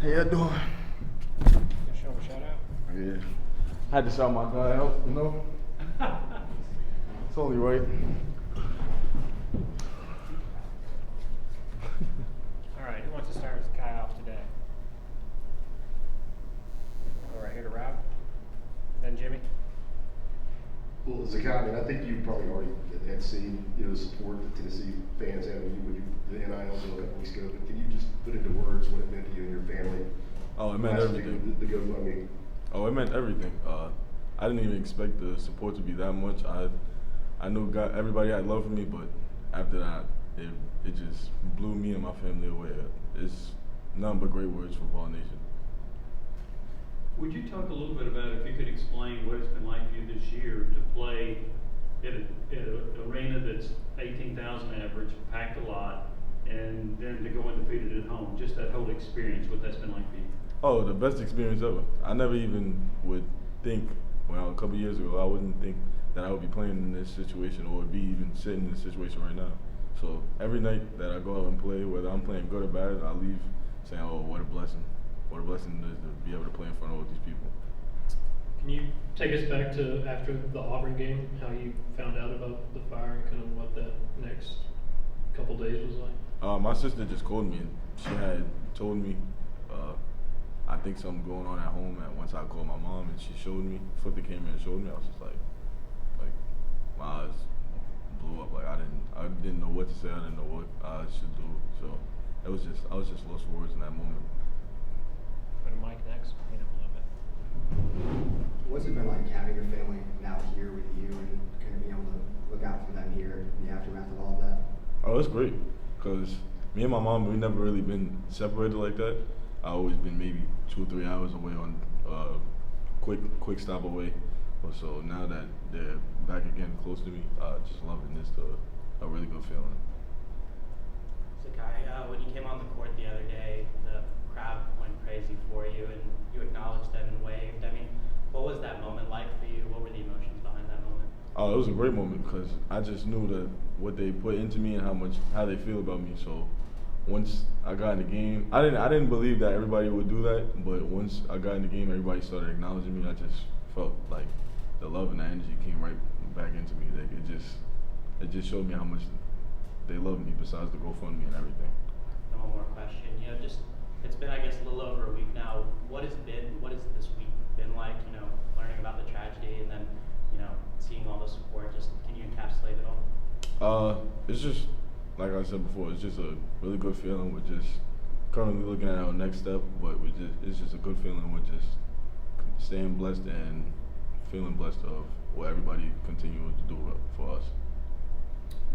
How you doing? You show him a shout out? Yeah. I had to shout my guy out, you know? It's only right. All right, who wants to start with Zakai off today? Go right here to Rob, then Jimmy. Well, Zakai, I mean, I think you probably already had seen, the support that Tennessee fans had with you with the NIL deal a couple weeks ago, but can you just put into words what it meant to you and your family? Oh, it meant everything. The GoFundMe. Oh, it meant everything. I didn't even expect the support to be that much. I knew everybody had love for me, but after that, it just blew me and my family away. It's nothing but great words from Ball Nation. Would you talk a little bit about if you could explain what it's been like for you this year to play at an arena that's 18,000 average, packed a lot, and then to go undefeated at home? Just that whole experience, what that's been like for you. Oh, the best experience ever. I never even would think, well, a couple years ago, I wouldn't think that I would be playing in this situation or be even sitting in this situation right now. So every night that I go out and play, whether I'm playing good or bad, I leave saying, oh, what a blessing. What a blessing it is to be able to play in front of all these people. Can you take us back to after the Auburn game, how you found out about the fire and kind of what that next couple days was like? My sister just called me and she had told me, I think something going on at home, and once I called my mom and she showed me, flipped the camera and showed me, I was just like my eyes blew up. Like I didn't know what to say, I didn't know what I should do. So I was just lost for words in that moment. Go to Mike next. Clean up a little bit. What's it been like having your family now here with you and kind of being able to look out for them here in the aftermath of all of that? Oh, it's great, because me and my mom, we never really been separated like that. I always been maybe 2 or 3 hours away on quick stop away. So now that they're back again close to me, just loving this, a really good feeling. Zakai, when you came on the court the other day, the crowd went crazy for you, and you acknowledged them and waved. I mean, what was that moment like for you? What were the emotions behind that moment? Oh, it was a great moment because I just knew that what they put into me and how they feel about me. So once I got in the game, I didn't believe that everybody would do that, but once I got in the game, everybody started acknowledging me. I just felt like the love and the energy came right back into me. Like it just showed me how much they love me besides the GoFundMe and everything. And one more question. It's been, I guess, a little over a week now. What has this week been like? Learning about the tragedy and then, seeing all the support. Just can you encapsulate it all? It's just like I said before. It's just a really good feeling. We're just currently looking at our next step, but it's just a good feeling. We're just staying blessed and feeling blessed of what everybody continues to do for us.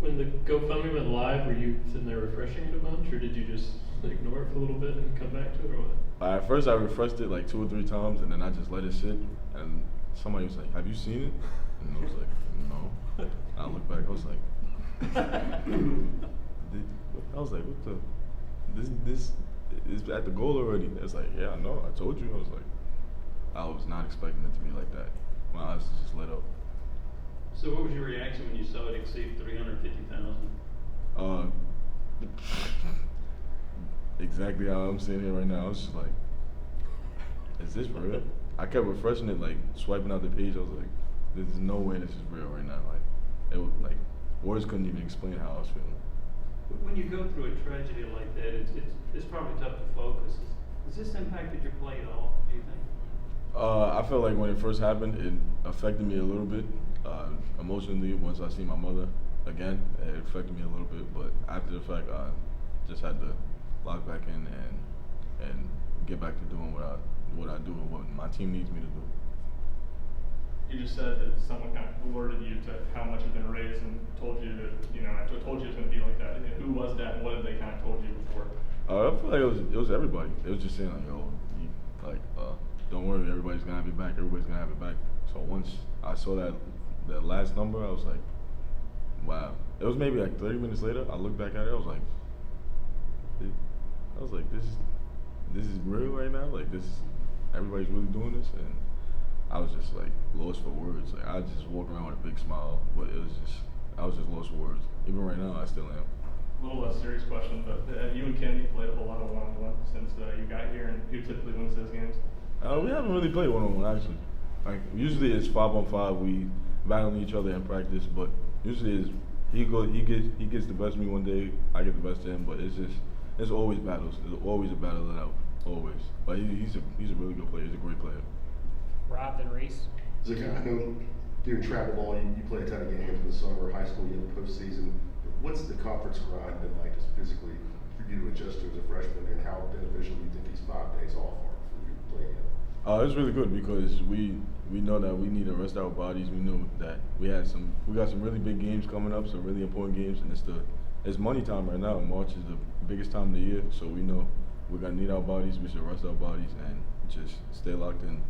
When the GoFundMe went live, were you sitting there refreshing it a bunch, or did you just ignore it for a little bit and come back to it, or what? At first, I refreshed it like 2 or 3 times, and then I just let it sit. And somebody was like, "Have you seen it?" And I was like, "No." And I looked back. I was like, "What the? This is at the goal already." It's like, "Yeah, I know. I told you." I was not expecting it to be like that. My eyes just lit up. So what was your reaction when you saw it exceed 350,000? Exactly how I'm sitting here right now. I was just like, is this real? I kept refreshing it, like swiping out the page. I was like, there's no way this is real right now. Like words couldn't even explain how I was feeling. When you go through a tragedy like that, it's probably tough to focus. Has this impacted your play at all, do you think? I felt like when it first happened, it affected me a little bit emotionally. Once I see my mother again, it affected me a little bit. But after the fact, I just had to lock back in and get back to doing what I do and what my team needs me to do. You just said that someone kind of alerted you to how much had been raised and told you that, I told you it was going to be like that. And who was that, and what had they kind of told you before? I feel like it was everybody. It was just saying like, don't worry, everybody's gonna have your back. Everybody's gonna have your back. So once I saw that last number, I was like, wow. It was maybe like 30 minutes later. I looked back at it. I was like, this is real right now. Like everybody's really doing this, and I was just like lost for words. Like I just walked around with a big smile, but I was just lost for words. Even right now, I still am. A little less serious question, but you and Kenny played a whole lot of one-on-one since you got here, and who typically wins those games? We haven't really played one-on-one actually. Like usually it's 5-on-5. We battle each other in practice, but usually it's he gets the best of me one day, I get the best of him. But it's always battles. There's always a battle it out, always. But he's a really good player. He's a great player. Rob, then Reese. Zakai, I know during travel ball, you play a ton of games in the summer, high school, you have the postseason. What's the conference grind been like just physically for you to adjust to as a freshman, and how beneficial do you think these 5 days off are for you to play in? It's really good because we know that we need to rest our bodies. We know that we got some really big games coming up, some really important games, and it's money time right now. March is the biggest time of the year, so we know we're gonna need our bodies. We should rest our bodies and just stay locked in.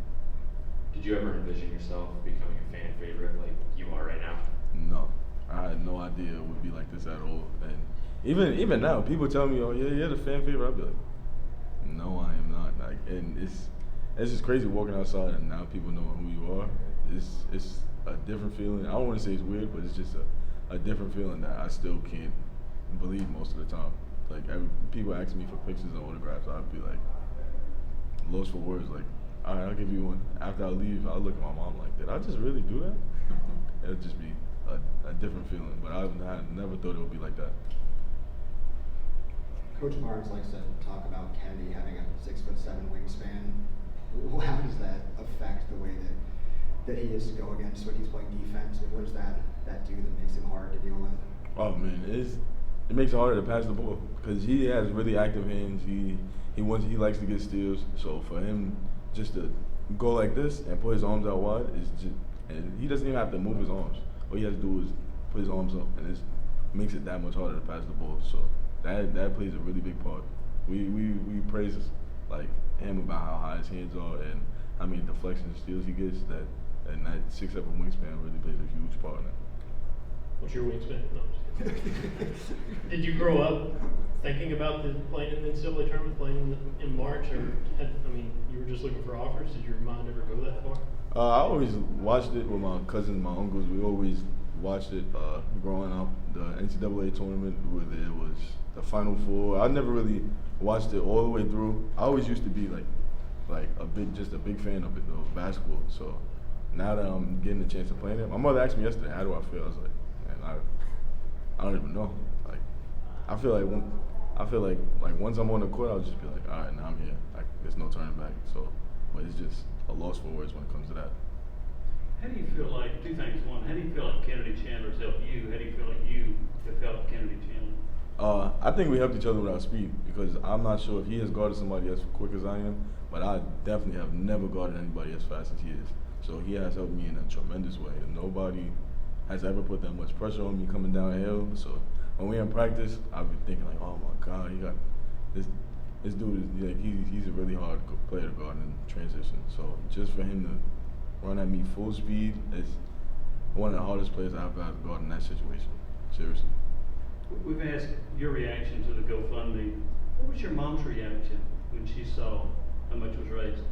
Did you ever envision yourself becoming a fan favorite like you are right now? No, I had no idea it would be like this at all. And even now, people tell me, "Oh, yeah, you're the fan favorite." I'll be like, "No, I am not." Like, and it's just crazy walking outside and now people know who you are. It's a different feeling. I don't want to say it's weird, but it's just a different feeling that I still can't believe most of the time. Like people ask me for pictures and autographs, I'd be like lost for words. Like, all right, I'll give you one. After I leave, I'll look at my mom like, did I just really do that? It'd just be a different feeling, but I never thought it would be like that. Coach Barnes likes to talk about Kennedy having a 6'7" wingspan. How does that affect the way that he is to go against when he's playing defense? And what does that do that makes him hard to deal with? Oh man, it makes it harder to pass the ball because he has really active hands. He likes to get steals. So for him just to go like this and put his arms out wide and he doesn't even have to move his arms. All he has to do is put his arms up, and it makes it that much harder to pass the ball. So that plays a really big part. We praise like him about how high his hands are and how many deflections and steals he gets. And that 6'7" wingspan really plays a huge part in it. What's your wingspan? No, I'm just kidding. Did you grow up thinking about playing in the NCAA tournament, playing in March, or you were just looking for offers? Did your mind ever go that far? I always watched it with my cousins, my uncles. We always watched it growing up. The NCAA tournament, whether it was the Final Four. I never really watched it all the way through. I always used to be like a big fan of it, of basketball. So now that I'm getting the chance to play in it, my mother asked me yesterday, how do I feel? I was like, man, I don't even know. Like, I feel like once I'm on the court, I'll just be like, all right, now I'm here. Like, there's no turning back. So, but it's just a loss for words when it comes to that. How do you feel like, 2 things. One, how do you feel like Kennedy Chandler's helped you? How do you feel like you have helped Kennedy Chandler? I think we helped each other with our speed because I'm not sure if he has guarded somebody as quick as I am, but I definitely have never guarded anybody as fast as he is. So he has helped me in a tremendous way. And nobody has ever put that much pressure on me coming downhill. So when we're in practice, I've been thinking like, oh my God, he got this dude is like he's a really hard player to guard in transition. So just for him to run at me full speed is one of the hardest players I've ever guarded in that situation. Seriously. We've asked your reaction to the GoFundMe. What was your mom's reaction when she saw how much was raised?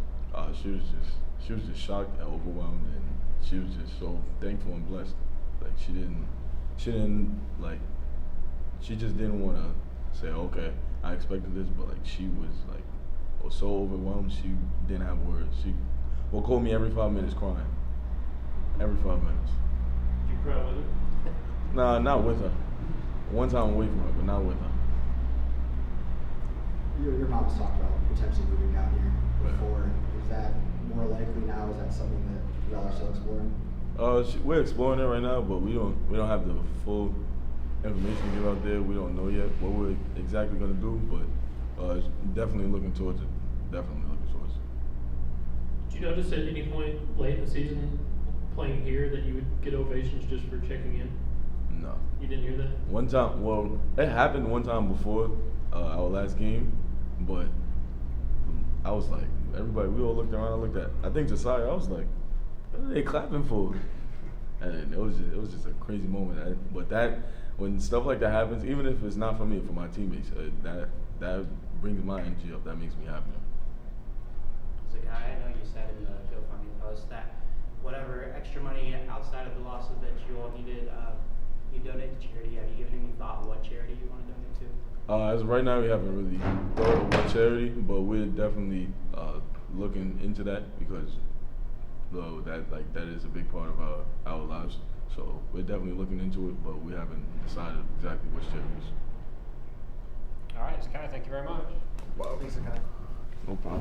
She was just shocked and overwhelmed, and she was just so thankful and blessed. Like she just didn't want to say, okay, I expected this, but like she was so overwhelmed she didn't have words. She will call me every 5 minutes crying. Every 5 minutes. Did you cry with her? Nah, not with her. One time away from her, but not with her. Your mom's talked about potentially moving down here before. Is that more likely now? Is that something that y'all are still exploring? We're exploring it right now, but we don't have the full information to give out there. We don't know yet what we're exactly going to do, but definitely looking towards it. Definitely looking towards it. Did you notice at any point late in the season playing here that you would get ovations just for checking in? No. You didn't hear that? One time, well, it happened one time before our last game, but I was like, everybody, we all looked around. I looked at, I think Josiah. I was like, what are they clapping for? And it was just a crazy moment. But when stuff like that happens, even if it's not for me, for my teammates, that brings my energy up. That makes me happy. Zakai, I know you said in the GoFundMe post that whatever extra money outside of the losses that you all needed, you donate to charity. Have you given any thought what charity you want to donate to? As of right now, we haven't really thought of what charity, but we're definitely looking into that because that is a big part of our lives. So we're definitely looking into it, but we haven't decided exactly which charities. All right, Zakai, thank you very much. Thanks, Zakai. No problem.